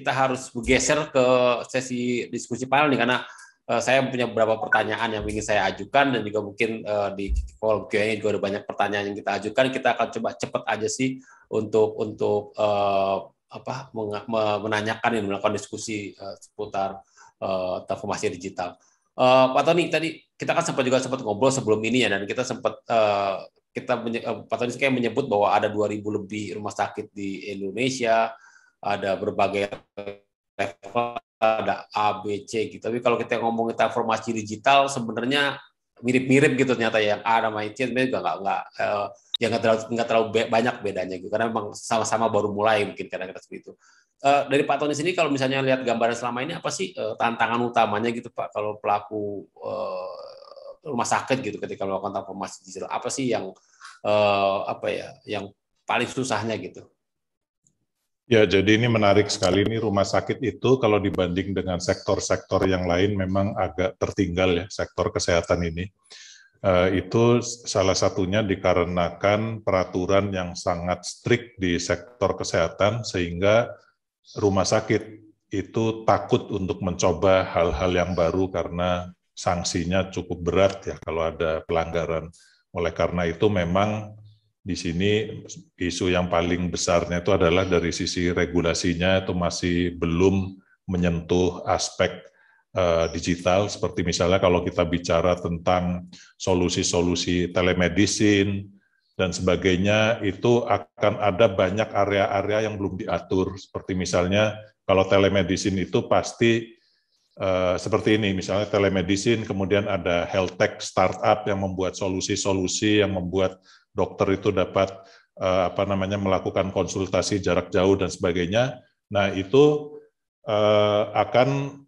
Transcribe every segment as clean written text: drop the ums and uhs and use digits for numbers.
kita harus bergeser ke sesi diskusi panel nih, karena saya punya beberapa pertanyaan yang ingin saya ajukan, dan juga mungkin di kolom Q&A juga ada banyak pertanyaan yang kita ajukan. Kita akan coba cepat aja sih untuk menanyakan dan melakukan diskusi seputar transformasi digital. Pak Tony, tadi kita kan sempat ngobrol sebelum ini ya, dan kita sempat Pak Tony kayak menyebut bahwa ada 2.000 lebih rumah sakit di Indonesia, ada berbagai level, ada A, B, C gitu. Tapi kalau kita ngomongin transformasi digital, sebenarnya mirip-mirip gitu ternyata. Yang A sama C sebenarnya juga nggak terlalu banyak bedanya gitu, karena memang sama-sama baru mulai mungkin kadang-kadang seperti itu. Dari Pak Tony sini, kalau misalnya lihat gambaran selama ini, apa sih tantangan utamanya gitu Pak, kalau pelaku rumah sakit gitu ketika melakukan transformasi digital, apa sih yang yang paling susahnya gitu? Ya, jadi ini menarik sekali. Ini rumah sakit itu kalau dibanding dengan sektor-sektor yang lain memang agak tertinggal ya, sektor kesehatan ini. Itu salah satunya dikarenakan peraturan yang sangat strict di sektor kesehatan, sehingga rumah sakit itu takut untuk mencoba hal-hal yang baru karena sanksinya cukup berat ya kalau ada pelanggaran. Oleh karena itu memang di sini isu yang paling besarnya itu adalah dari sisi regulasinya itu masih belum menyentuh aspek digital, seperti misalnya kalau kita bicara tentang solusi-solusi telemedicine dan sebagainya, itu akan ada banyak area-area yang belum diatur, seperti misalnya kalau telemedicine itu pasti seperti ini, misalnya telemedicine, kemudian ada health tech startup yang membuat solusi-solusi yang membuat dokter itu dapat melakukan konsultasi jarak jauh dan sebagainya. Nah, itu akan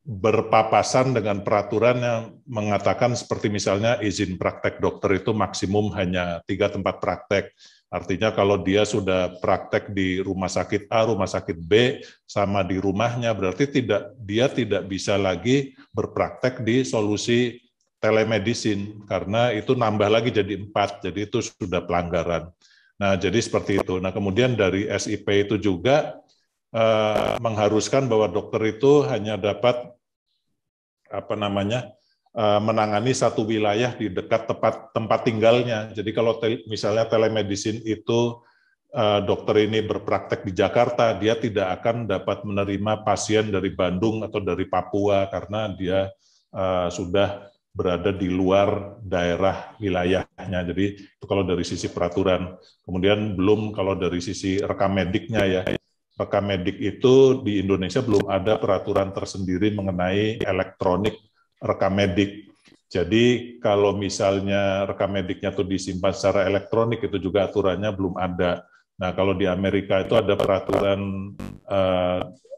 berpapasan dengan peraturan yang mengatakan seperti misalnya izin praktek dokter itu maksimum hanya 3 tempat praktek. Artinya kalau dia sudah praktek di rumah sakit A, rumah sakit B, sama di rumahnya, berarti dia tidak bisa lagi berpraktek di solusi telemedicine, karena itu nambah lagi jadi 4, jadi itu sudah pelanggaran. Nah, jadi seperti itu. Nah, kemudian dari SIP itu juga mengharuskan bahwa dokter itu hanya dapat menangani satu wilayah di dekat tempat tinggalnya. Jadi kalau misalnya telemedicine itu dokter ini berpraktek di Jakarta, dia tidak akan dapat menerima pasien dari Bandung atau dari Papua karena dia sudah berada di luar daerah wilayahnya. Jadi itu kalau dari sisi peraturan. Kemudian belum kalau dari sisi rekam mediknya ya. Rekam medik itu di Indonesia belum ada peraturan tersendiri mengenai elektronik rekam medik. Jadi kalau misalnya rekam mediknya itu disimpan secara elektronik, itu juga aturannya belum ada. Nah, kalau di Amerika itu ada peraturan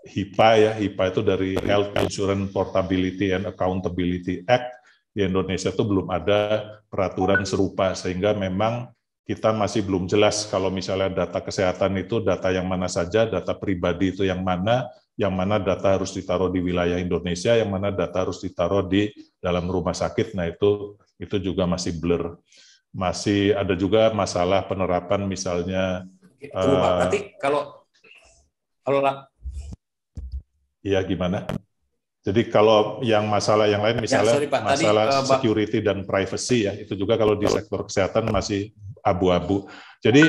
HIPAA ya, HIPAA itu dari Health Insurance Portability and Accountability Act. Di Indonesia itu belum ada peraturan serupa, sehingga memang kita masih belum jelas kalau misalnya data kesehatan itu data yang mana saja, data pribadi itu yang mana data harus ditaruh di wilayah Indonesia, yang mana data harus ditaruh di dalam rumah sakit. Nah, itu juga masih blur. Masih ada juga masalah penerapan misalnya. Tunggu Pak, berarti kalau iya gimana? Jadi kalau yang masalah yang lain misalnya ya, Pak, masalah tadi, security dan privacy ya, itu juga kalau di sektor kesehatan masih abu-abu. Jadi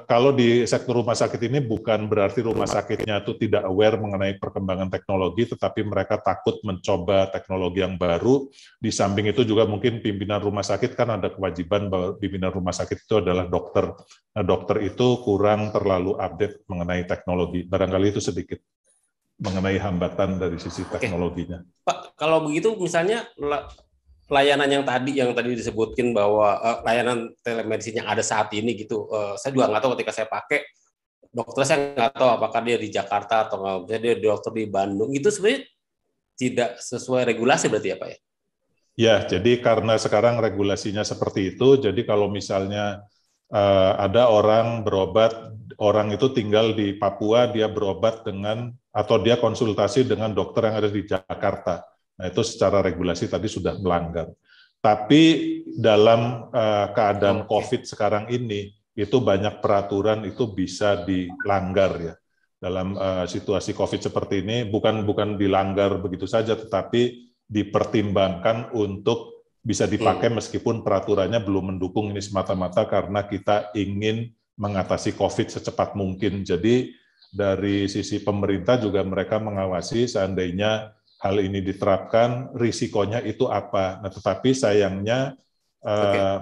kalau di sektor rumah sakit ini bukan berarti rumah sakitnya itu tidak aware mengenai perkembangan teknologi, tetapi mereka takut mencoba teknologi yang baru. Di samping itu juga mungkin pimpinan rumah sakit kan ada kewajiban bahwa pimpinan rumah sakit itu adalah dokter. Nah, dokter itu kurang terlalu update mengenai teknologi. Barangkali itu sedikit mengenai hambatan dari sisi teknologinya. Pak, kalau begitu misalnya layanan yang tadi disebutkan bahwa layanan telemedicine yang ada saat ini gitu, saya juga nggak tahu ketika saya pakai, dokter saya nggak tahu apakah dia di Jakarta atau nggak, dia dokter di Bandung, itu sebenarnya tidak sesuai regulasi berarti ya Pak ya? Ya, jadi karena sekarang regulasinya seperti itu, jadi kalau misalnya ada orang berobat, orang itu tinggal di Papua, dia berobat atau dia konsultasi dengan dokter yang ada di Jakarta. Nah, itu secara regulasi tadi sudah melanggar. Tapi dalam keadaan COVID sekarang ini, itu banyak peraturan itu bisa dilanggar ya. dalam situasi COVID seperti ini bukan dilanggar begitu saja, tetapi dipertimbangkan untuk bisa dipakai meskipun peraturannya belum mendukung ini semata-mata karena kita ingin mengatasi COVID secepat mungkin. Jadi dari sisi pemerintah juga mereka mengawasi seandainya hal ini diterapkan, risikonya itu apa. Nah, tetapi sayangnya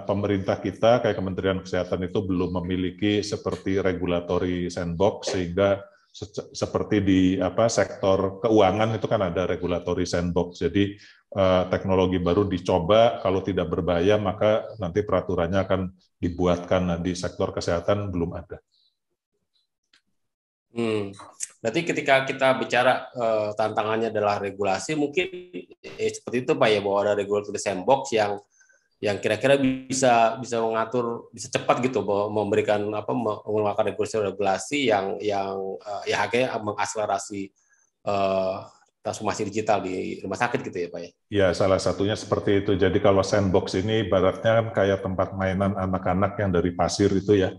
pemerintah kita kayak Kementerian Kesehatan itu belum memiliki seperti regulatory sandbox sehingga seperti di sektor keuangan itu kan ada regulatory sandbox. Jadi teknologi baru dicoba, kalau tidak berbahaya maka nanti peraturannya akan dibuatkan. Nah, di sektor kesehatan belum ada. Berarti ketika kita bicara tantangannya adalah regulasi, mungkin seperti itu Pak ya, bahwa ada regulatory sandbox yang kira-kira bisa mengatur, bisa cepat gitu memberikan mengeluarkan regulasi yang akhirnya mengakselerasi transformasi digital di rumah sakit gitu ya Pak ya. Ya, salah satunya seperti itu. Jadi kalau sandbox ini ibaratnya kan kayak tempat mainan anak-anak yang dari pasir itu ya.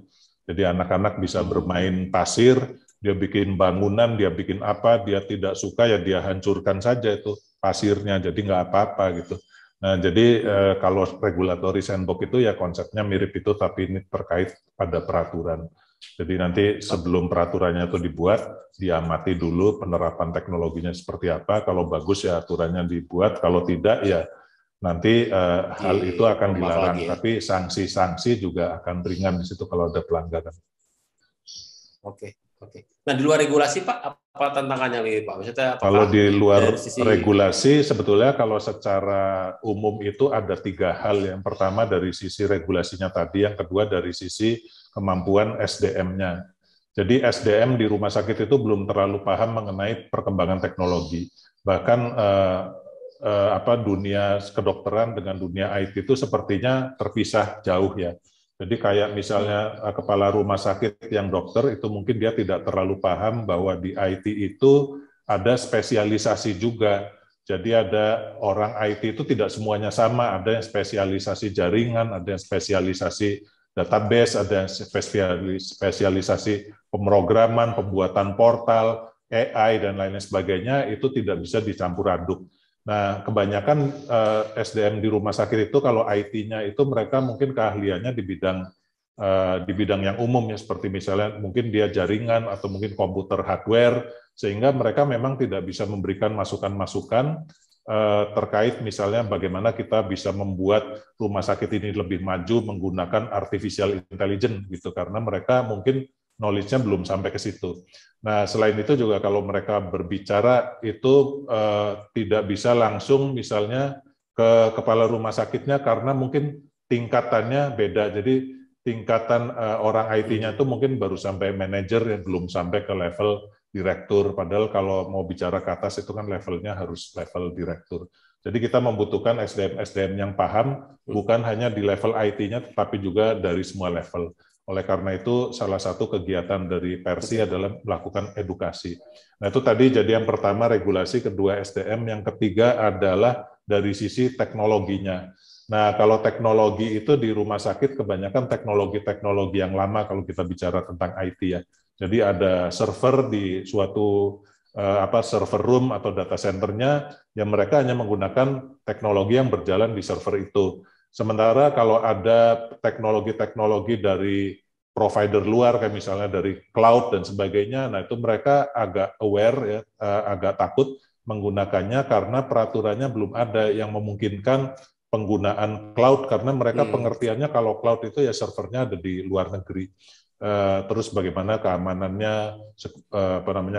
Jadi anak-anak bisa bermain pasir, dia bikin bangunan, dia bikin apa, dia tidak suka ya dia hancurkan saja itu pasirnya, jadi nggak apa-apa gitu. Nah, jadi kalau regulatory sandbox itu ya konsepnya mirip itu, tapi ini terkait pada peraturan. Jadi nanti sebelum peraturannya itu dibuat, diamati dulu penerapan teknologinya seperti apa. Kalau bagus ya aturannya dibuat, kalau tidak ya nanti hal itu akan dilarang. Ya. Tapi sanksi-sanksi juga akan ringan di situ kalau ada pelanggaran. Oke. Nah di luar regulasi Pak, apa tantangannya nih Pak? Maksudnya kalau di luar regulasi sebetulnya kalau secara umum itu ada 3 hal. Yang pertama dari sisi regulasinya tadi, yang kedua dari sisi kemampuan SDM-nya. Jadi SDM di rumah sakit itu belum terlalu paham mengenai perkembangan teknologi. Bahkan dunia kedokteran dengan dunia IT itu sepertinya terpisah jauh ya. Jadi kayak misalnya kepala rumah sakit yang dokter itu mungkin dia tidak terlalu paham bahwa di IT itu ada spesialisasi juga. Jadi ada orang IT itu tidak semuanya sama, ada yang spesialisasi jaringan, ada yang spesialisasi database, ada yang spesialisasi pemrograman, pembuatan portal, AI dan lain sebagainya, itu tidak bisa dicampur aduk. Nah, kebanyakan SDM di rumah sakit itu kalau IT-nya itu mereka mungkin keahliannya di bidang yang umum ya, seperti misalnya mungkin dia jaringan atau mungkin komputer hardware, sehingga mereka memang tidak bisa memberikan masukan-masukan terkait misalnya bagaimana kita bisa membuat rumah sakit ini lebih maju menggunakan artificial intelligence gitu, karena mereka mungkin knowledge-nya belum sampai ke situ. Nah, selain itu juga kalau mereka berbicara itu tidak bisa langsung misalnya ke kepala rumah sakitnya karena mungkin tingkatannya beda. Jadi tingkatan orang IT-nya itu mungkin baru sampai manajer, ya, belum sampai ke level direktur. Padahal kalau mau bicara ke atas itu kan levelnya harus level direktur. Jadi kita membutuhkan SDM yang paham bukan hanya di level IT-nya, tetapi juga dari semua level. Oleh karena itu, salah satu kegiatan dari Persi adalah melakukan edukasi. Nah, itu tadi jadi yang pertama regulasi, kedua SDM, yang ketiga adalah dari sisi teknologinya. Nah, kalau teknologi itu di rumah sakit kebanyakan teknologi-teknologi yang lama kalau kita bicara tentang IT ya. Jadi ada server di suatu server room atau data centernya, yang mereka hanya menggunakan teknologi yang berjalan di server itu. Sementara kalau ada teknologi-teknologi dari provider luar, kayak misalnya dari cloud dan sebagainya, nah itu mereka agak aware, ya, agak takut menggunakannya karena peraturannya belum ada yang memungkinkan penggunaan cloud, karena mereka pengertiannya kalau cloud itu ya servernya ada di luar negeri. Terus bagaimana keamanannya,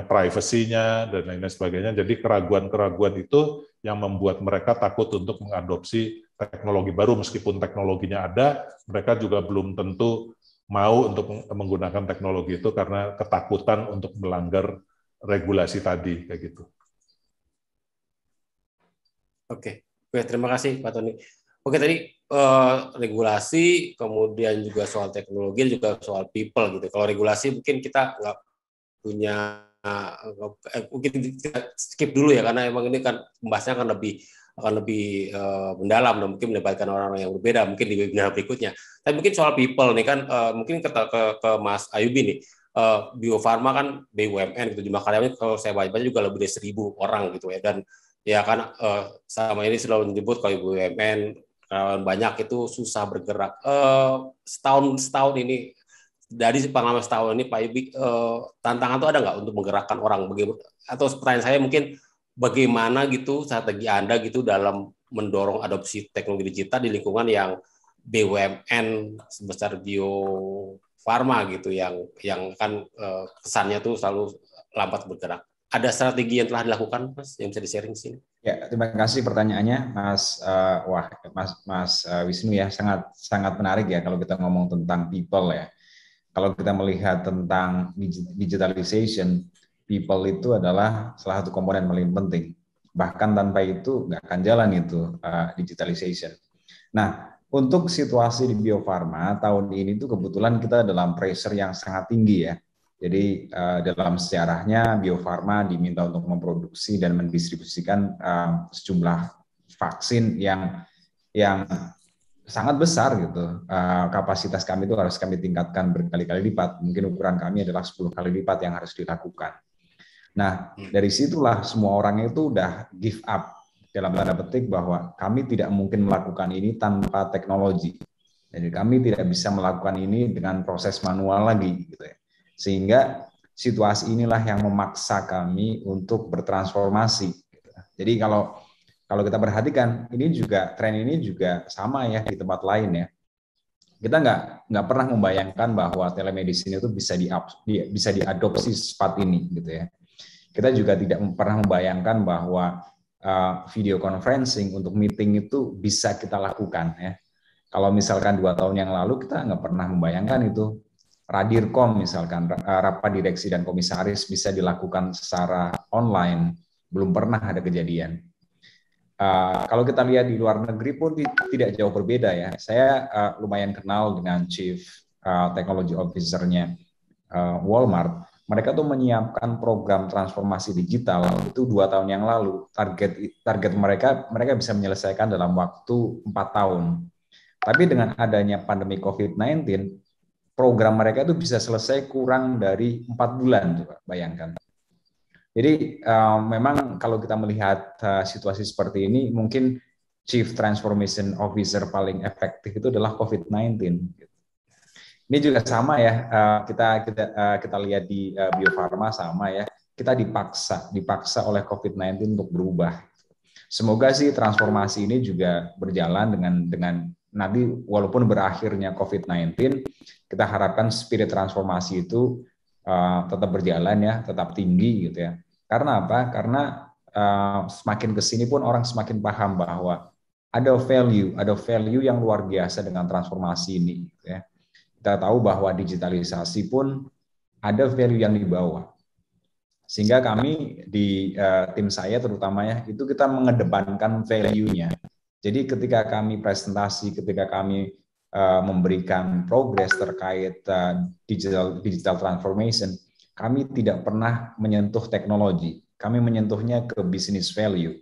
privasinya dan lain sebagainya. Jadi keraguan-keraguan itu yang membuat mereka takut untuk mengadopsi teknologi baru, meskipun teknologinya ada, mereka juga belum tentu mau untuk menggunakan teknologi itu karena ketakutan untuk melanggar regulasi tadi, kayak gitu. Oke, terima kasih Pak Tony. Oke, tadi regulasi, kemudian juga soal teknologi, juga soal people gitu. Kalau regulasi mungkin kita nggak punya, mungkin kita skip dulu ya, karena emang ini kan pembahasannya akan lebih mendalam dan mungkin melibatkan orang-orang yang berbeda mungkin di webinar berikutnya. Tapi mungkin soal people nih kan, mungkin ke Mas Ayubi nih. Bio Farma kan BUMN gitu, jumlah karyawannya kalau saya baca juga lebih dari 1.000 orang gitu ya. Dan ya kan selama ini selalu menyebut kalau BUMN karyawan banyak itu susah bergerak. Setahun ini dari pengalaman setahun ini Pak Ibi, tantangan itu ada nggak untuk menggerakkan orang? Atau pertanyaan saya mungkin bagaimana gitu strategi Anda gitu dalam mendorong adopsi teknologi digital di lingkungan yang BUMN sebesar Bio Farma gitu yang kan kesannya tuh selalu lambat bergerak. Ada strategi yang telah dilakukan, Mas, yang bisa di-sharing sini? Ya, terima kasih pertanyaannya, Mas. Mas Wisnu ya, sangat menarik ya kalau kita ngomong tentang people ya. Kalau kita melihat tentang digitalization, people itu adalah salah satu komponen paling penting. Bahkan tanpa itu nggak akan jalan itu digitalization. Nah, untuk situasi di Bio Farma tahun ini tuh kebetulan kita dalam pressure yang sangat tinggi ya. Jadi dalam sejarahnya Bio Farma diminta untuk memproduksi dan mendistribusikan sejumlah vaksin yang sangat besar gitu. Kapasitas kami itu harus kami tingkatkan berkali-kali lipat. Mungkin ukuran kami adalah 10 kali lipat yang harus dilakukan. Nah, dari situlah semua orang itu udah give up dalam tanda petik bahwa kami tidak mungkin melakukan ini tanpa teknologi. Jadi kami tidak bisa melakukan ini dengan proses manual lagi gitu ya. Sehingga situasi inilah yang memaksa kami untuk bertransformasi. Jadi kalau kita perhatikan ini juga tren ini juga sama ya di tempat lain ya. Kita nggak pernah membayangkan bahwa telemedicine itu bisa diadopsi secepat ini gitu ya. Kita juga tidak pernah membayangkan bahwa video conferencing untuk meeting itu bisa kita lakukan ya. Kalau misalkan 2 tahun yang lalu kita nggak pernah membayangkan itu Radirkom misalkan rapat direksi dan komisaris bisa dilakukan secara online, belum pernah ada kejadian. Kalau kita lihat di luar negeri pun tidak jauh berbeda ya. Saya lumayan kenal dengan Chief Technology Officer-nya Walmart. Mereka tuh menyiapkan program transformasi digital itu 2 tahun yang lalu. Target mereka bisa menyelesaikan dalam waktu 4 tahun. Tapi dengan adanya pandemi COVID-19, program mereka itu bisa selesai kurang dari 4 bulan, coba bayangkan. Jadi memang kalau kita melihat situasi seperti ini, mungkin Chief Transformation Officer paling efektif itu adalah COVID-19. Ini juga sama ya, kita lihat di Bio Farma sama ya, kita dipaksa oleh COVID-19 untuk berubah. Semoga sih transformasi ini juga berjalan dengan nanti walaupun berakhirnya COVID-19, kita harapkan spirit transformasi itu tetap berjalan ya, tetap tinggi gitu ya. Karena apa? Karena semakin kesini pun orang semakin paham bahwa ada value yang luar biasa dengan transformasi ini gitu ya. Kita tahu bahwa digitalisasi pun ada value yang dibawa. Sehingga kami di tim saya terutama ya, itu kita mengedepankan value-nya. Jadi ketika kami presentasi, ketika kami memberikan progres terkait digital transformation, kami tidak pernah menyentuh teknologi. Kami menyentuhnya ke business value.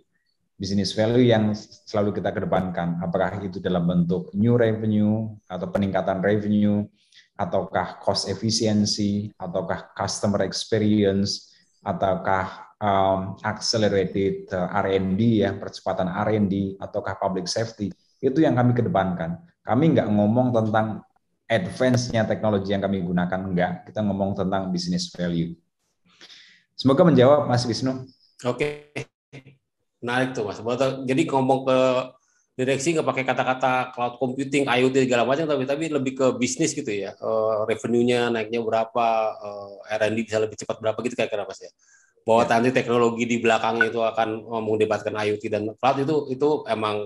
Business value yang selalu kita kedepankan, apakah itu dalam bentuk new revenue atau peningkatan revenue, ataukah cost efficiency, ataukah customer experience, ataukah accelerated R&D ya, percepatan R&D, ataukah public safety, itu yang kami kedepankan. Kami nggak ngomong tentang advance-nya teknologi yang kami gunakan, enggak. Kita ngomong tentang business value. Semoga menjawab, Mas Wisnu. Oke. Menarik tuh, Mas. Jadi ngomong ke direksi nggak pakai kata-kata cloud computing, IoT segala macam, tapi lebih ke bisnis gitu ya. Revenue-nya naiknya berapa, R&D bisa lebih cepat berapa gitu kira-kira, Mas ya. Bahwa nanti teknologi di belakangnya itu akan mendebatkan IoT dan cloud itu emang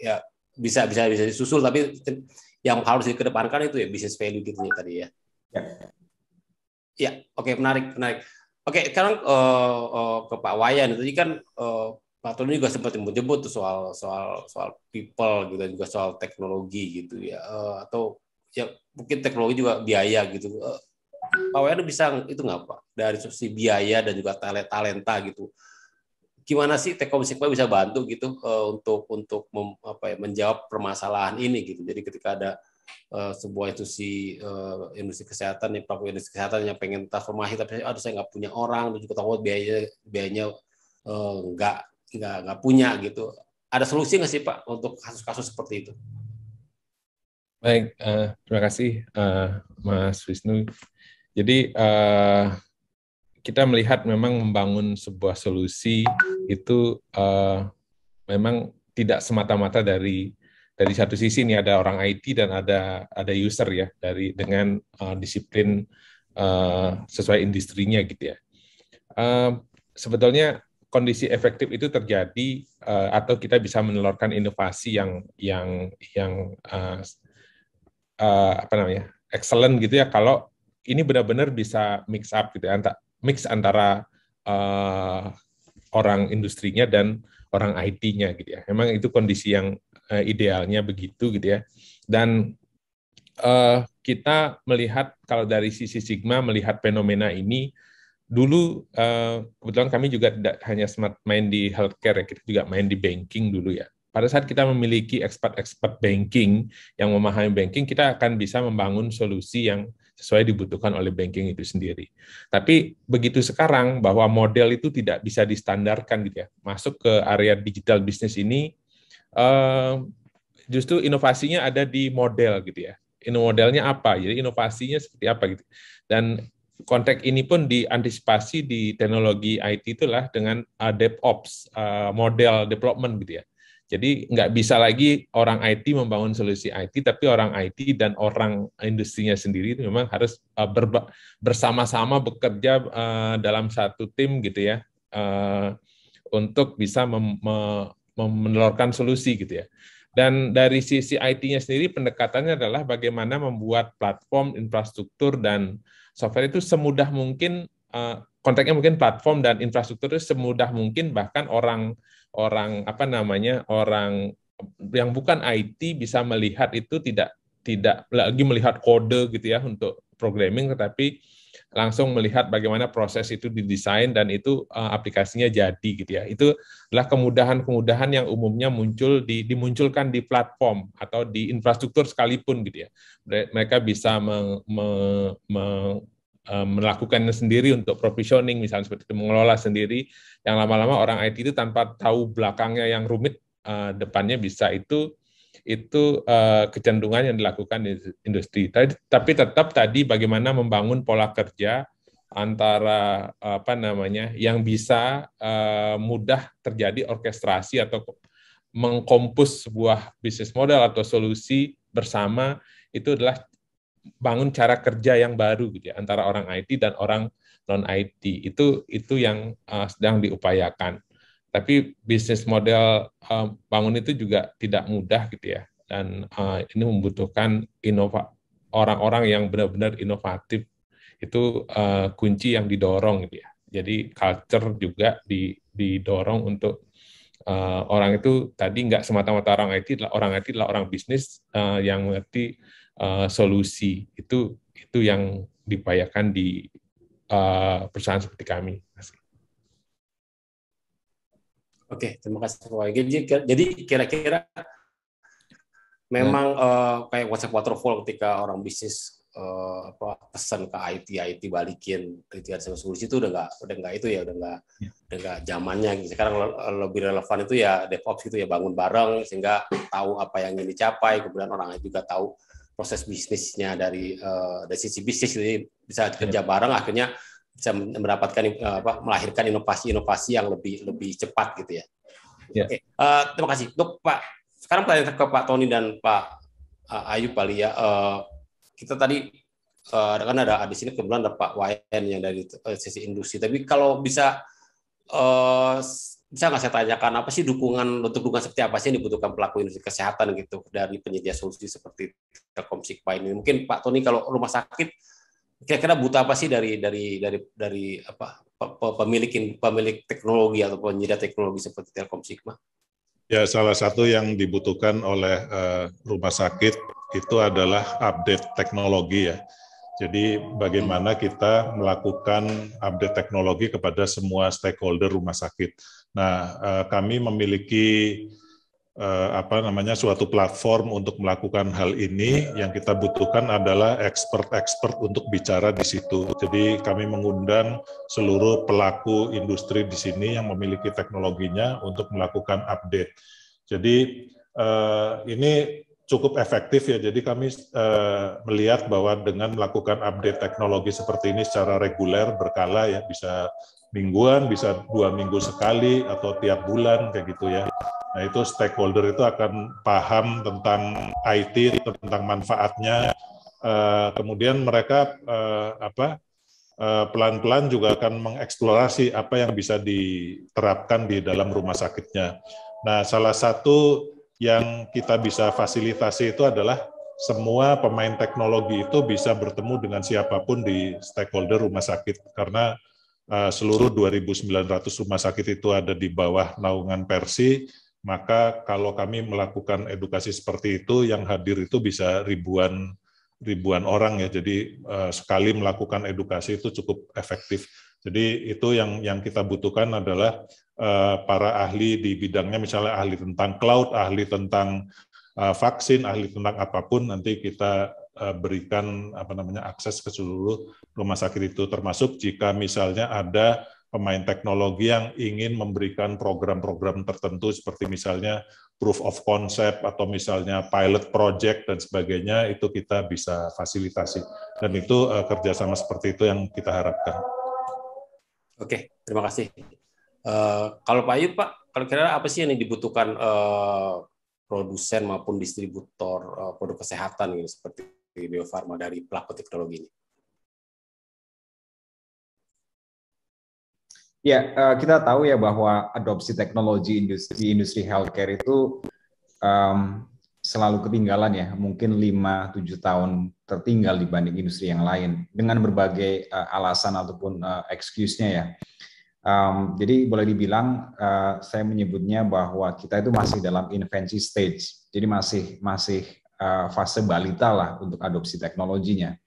ya bisa disusul, tapi yang harus dikedepankan itu ya business value gitu ya tadi ya. Ya, oke, menarik. Oke, sekarang ke Pak Wayan. Tadi kan Pak Tony juga sempat menyebut tuh soal people gitu, dan juga soal teknologi gitu ya, atau ya mungkin teknologi juga biaya gitu. Pak Wayan bisa itu nggak Pak, dari sisi biaya dan juga talenta gitu, gimana sih Telkomsel bisa bantu gitu untuk menjawab permasalahan ini gitu. Jadi ketika ada sebuah institusi industri kesehatan yang pelaku industri kesehatan yang pengen transformasi tapi aduh saya nggak punya orang dan juga takut biayanya nggak punya gitu. Ada solusi nggak sih Pak untuk kasus-kasus seperti itu? Baik, terima kasih Mas Wisnu. Jadi kita melihat memang membangun sebuah solusi itu memang tidak semata-mata dari satu sisi nih ada orang IT dan ada user ya dengan disiplin sesuai industrinya gitu ya. Sebetulnya kondisi efektif itu terjadi atau kita bisa menelurkan inovasi yang excellent gitu ya kalau ini benar-benar bisa mix up gitu ya, mix antara orang industrinya dan orang IT-nya gitu ya. Memang itu kondisi yang idealnya begitu gitu ya. Dan kita melihat kalau dari sisi Sigma melihat fenomena ini dulu kebetulan kami juga tidak hanya smart main di healthcare ya, kita juga main di banking dulu ya. Pada saat kita memiliki expert banking yang memahami banking, kita akan bisa membangun solusi yang sesuai dibutuhkan oleh banking itu sendiri. Tapi begitu sekarang bahwa model itu tidak bisa distandarkan gitu ya. Masuk ke area digital business ini justru inovasinya ada di model gitu ya. Modelnya apa? Jadi inovasinya seperti apa gitu. Dan konteks ini pun diantisipasi di teknologi IT itulah dengan DevOps, model development gitu ya. Jadi nggak bisa lagi orang IT membangun solusi IT, tapi orang IT dan orang industrinya sendiri itu memang harus bersama-sama bekerja dalam satu tim gitu ya, untuk bisa menelurkan solusi gitu ya. Dan dari sisi IT-nya sendiri pendekatannya adalah bagaimana membuat platform, infrastruktur, dan software itu semudah mungkin, konteksnya mungkin platform dan infrastruktur itu semudah mungkin bahkan orang yang bukan IT bisa melihat itu tidak lagi melihat kode gitu ya untuk programming, tetapi langsung melihat bagaimana proses itu didesain dan itu aplikasinya jadi gitu ya. Itu adalah kemudahan-kemudahan yang umumnya dimunculkan di platform atau di infrastruktur sekalipun gitu ya. Mereka bisa melakukannya sendiri untuk provisioning misalnya seperti itu, mengelola sendiri, yang lama-lama orang IT itu tanpa tahu belakangnya yang rumit, depannya bisa itu kecenderungan yang dilakukan di industri. Tapi tetap tadi bagaimana membangun pola kerja antara yang bisa mudah terjadi orkestrasi atau mengkompos sebuah bisnis model atau solusi bersama, itu adalah bangun cara kerja yang baru gitu ya antara orang IT dan orang non IT. Itu yang sedang diupayakan. Tapi bisnis model bangun itu juga tidak mudah gitu ya. Dan ini membutuhkan orang-orang yang benar-benar inovatif. Itu kunci yang didorong gitu ya. Jadi culture juga didorong untuk orang itu tadi nggak semata-mata orang IT adalah orang bisnis yang mengerti solusi. Itu yang diupayakan di perusahaan seperti kami. Oke, terima kasih Pak Wahyu. Jadi kira-kira memang kayak WhatsApp waterfall ketika orang bisnis pesan ke IT balikin kriteria solusi itu udah nggak itu ya, udah nggak zamannya gitu. Sekarang lebih relevan itu ya DevOps gitu ya, bangun bareng sehingga tahu apa yang ingin dicapai, kemudian orang juga tahu proses bisnisnya dari sisi bisnis, jadi bisa kerja bareng akhirnya bisa mendapatkan melahirkan inovasi yang lebih cepat gitu ya. Yeah. Oke, terima kasih. Untuk Pak, sekarang pertanyaan ke Pak Tony dan Pak Ayub kali ya. Kita tadi kan ada di sini kebetulan ada Pak Wayan yang dari sisi industri. Tapi kalau bisa nggak saya tanyakan apa sih dukungan seperti apa sih yang dibutuhkan pelaku industri kesehatan gitu dari penyedia solusi seperti Telkom Sigma ini? Mungkin Pak Tony kalau rumah sakit kira-kira butuh apa sih dari pemilik teknologi atau penyedia teknologi seperti Telkom Sigma? Ya, salah satu yang dibutuhkan oleh rumah sakit itu adalah update teknologi ya. Jadi bagaimana kita melakukan update teknologi kepada semua stakeholder rumah sakit. Nah, kami memiliki suatu platform untuk melakukan hal ini. Yang kita butuhkan adalah expert untuk bicara di situ. Jadi kami mengundang seluruh pelaku industri di sini yang memiliki teknologinya untuk melakukan update. Jadi ini cukup efektif ya. Jadi kami melihat bahwa dengan melakukan update teknologi seperti ini secara reguler berkala ya, bisa mingguan, bisa 2 minggu sekali atau tiap bulan kayak gitu ya. Nah, itu stakeholder itu akan paham tentang IT, tentang manfaatnya. Kemudian mereka pelan-pelan juga akan mengeksplorasi apa yang bisa diterapkan di dalam rumah sakitnya. Nah, salah satu yang kita bisa fasilitasi itu adalah semua pemain teknologi itu bisa bertemu dengan siapapun di stakeholder rumah sakit, karena seluruh 2.900 rumah sakit itu ada di bawah naungan Persi. Maka kalau kami melakukan edukasi seperti itu, yang hadir itu bisa ribuan orang ya. Jadi sekali melakukan edukasi itu cukup efektif. Jadi itu yang kita butuhkan adalah para ahli di bidangnya, misalnya ahli tentang cloud, ahli tentang vaksin, ahli tentang apapun, nanti kita berikan akses ke seluruh rumah sakit itu, termasuk jika misalnya ada pemain teknologi yang ingin memberikan program-program tertentu seperti misalnya proof of concept atau misalnya pilot project dan sebagainya, itu kita bisa fasilitasi. Dan itu kerjasama seperti itu yang kita harapkan. Oke, terima kasih. Kalau Pak Ayub, Pak, kalau kira apa sih yang dibutuhkan produsen maupun distributor produk kesehatan gitu, seperti Bio Farma dari pelaku teknologi ini? Ya, kita tahu ya bahwa adopsi teknologi di industri healthcare itu selalu ketinggalan ya, mungkin 5-7 tahun tertinggal dibanding industri yang lain, dengan berbagai alasan ataupun excuse-nya ya. Jadi boleh dibilang saya menyebutnya bahwa kita itu masih dalam infancy stage, jadi masih fase balita lah untuk adopsi teknologinya.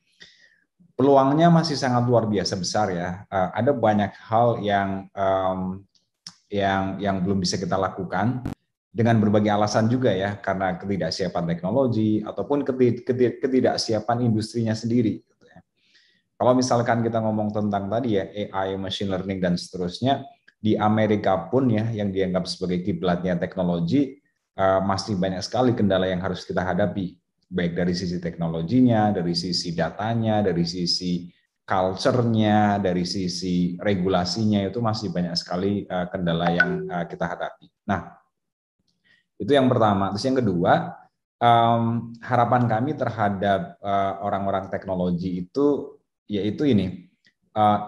Peluangnya masih sangat luar biasa besar ya. Ada banyak hal yang belum bisa kita lakukan dengan berbagai alasan juga ya, karena ketidaksiapan teknologi ataupun ketidaksiapan industrinya sendiri. Kalau misalkan kita ngomong tentang tadi ya AI, machine learning dan seterusnya, di Amerika pun ya yang dianggap sebagai kiblatnya teknologi, masih banyak sekali kendala yang harus kita hadapi, baik dari sisi teknologinya, dari sisi datanya, dari sisi culture-nya, dari sisi regulasinya, itu masih banyak sekali kendala yang kita hadapi. Nah, itu yang pertama. Terus yang kedua, harapan kami terhadap orang-orang teknologi itu yaitu ini,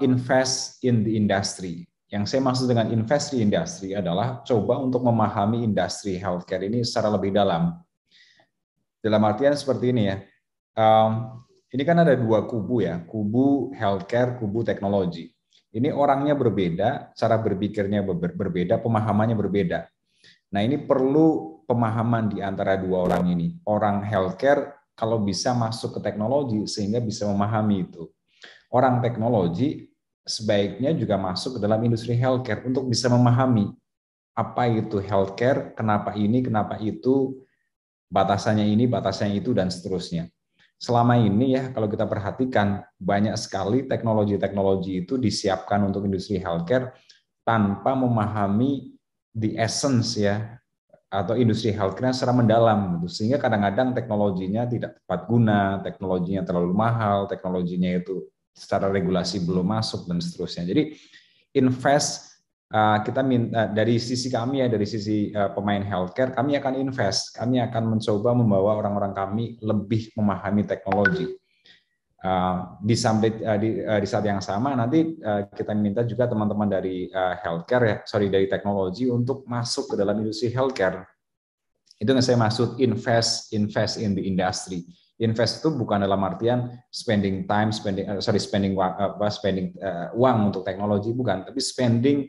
invest in the industry. Yang saya maksud dengan invest di industri adalah coba untuk memahami industri healthcare ini secara lebih dalam. Dalam artian seperti ini ya, ini kan ada dua kubu ya, kubu healthcare, kubu teknologi. Ini orangnya berbeda, cara berpikirnya berbeda, pemahamannya berbeda. Nah, ini perlu pemahaman di antara dua orang ini. Orang healthcare kalau bisa masuk ke teknologi sehingga bisa memahami itu. Orang teknologi sebaiknya juga masuk ke dalam industri healthcare untuk bisa memahami apa itu healthcare, kenapa ini, kenapa itu, batasannya ini, batasannya itu, dan seterusnya. Selama ini ya, kalau kita perhatikan, banyak sekali teknologi-teknologi itu disiapkan untuk industri healthcare tanpa memahami the essence ya, atau industri healthcare secara mendalam, sehingga kadang-kadang teknologinya tidak tepat guna, teknologinya terlalu mahal, teknologinya itu secara regulasi belum masuk, dan seterusnya. Jadi invest, kita minta dari sisi kami ya, dari sisi pemain healthcare, kami akan invest, kami akan mencoba membawa orang-orang kami lebih memahami teknologi. Di saat yang sama nanti kita minta juga teman-teman dari healthcare dari teknologi untuk masuk ke dalam industri healthcare. Itu yang saya maksud invest in the industry. Invest itu bukan dalam artian spending uang untuk teknologi, bukan, tapi spending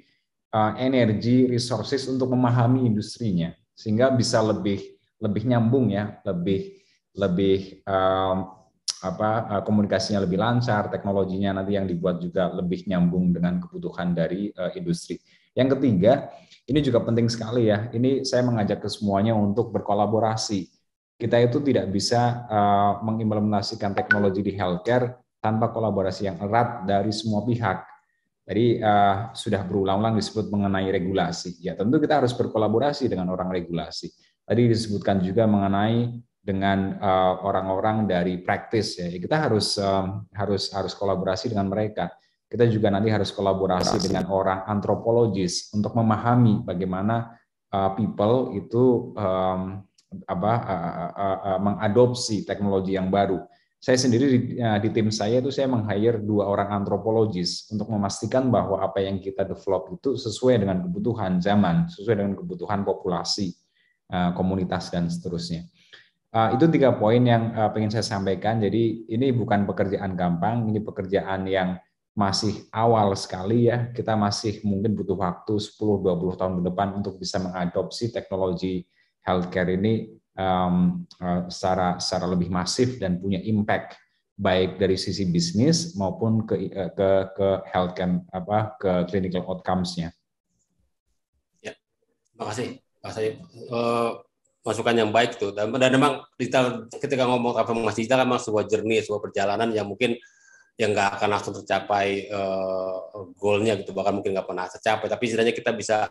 energi, resources untuk memahami industrinya, sehingga bisa lebih nyambung ya, lebih komunikasinya lebih lancar, teknologinya nanti yang dibuat juga lebih nyambung dengan kebutuhan dari industri. Yang ketiga, ini juga penting sekali ya. Ini saya mengajak ke semuanya untuk berkolaborasi. Kita itu tidak bisa mengimplementasikan teknologi di healthcare tanpa kolaborasi yang erat dari semua pihak. Tadi sudah berulang-ulang disebut mengenai regulasi. Ya tentu kita harus berkolaborasi dengan orang regulasi. Tadi disebutkan juga mengenai dengan orang-orang dari praktis. Ya kita harus kolaborasi dengan mereka. Kita juga nanti harus kolaborasi dengan orang antropologis untuk memahami bagaimana people itu mengadopsi teknologi yang baru. Saya sendiri di tim saya itu saya meng-hire 2 orang antropologis untuk memastikan bahwa apa yang kita develop itu sesuai dengan kebutuhan zaman, sesuai dengan kebutuhan populasi, komunitas dan seterusnya. Itu 3 poin yang ingin saya sampaikan. Jadi ini bukan pekerjaan gampang, ini pekerjaan yang masih awal sekali ya. Kita masih mungkin butuh waktu 10-20 tahun ke depan untuk bisa mengadopsi teknologi healthcare ini secara lebih masif dan punya impact baik dari sisi bisnis maupun ke healthcare ke clinical outcomes-nya. Ya, terima kasih Pak Said. Masukan yang baik tuh. Dan memang digital, ketika ngomong transformasi digital memang sebuah journey, sebuah perjalanan yang mungkin yang nggak akan langsung tercapai goalnya gitu, bahkan mungkin nggak pernah tercapai. Tapi setidaknya kita bisa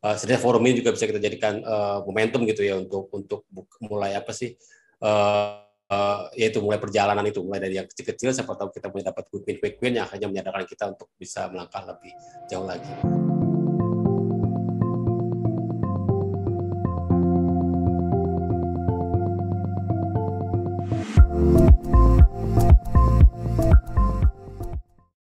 sebenarnya forum ini juga bisa kita jadikan momentum gitu ya untuk mulai apa sih yaitu mulai perjalanan itu, mulai dari yang kecil-kecil, siapa tahu kita punya dapat quick win yang akhirnya menyadarkan kita untuk bisa melangkah lebih jauh lagi.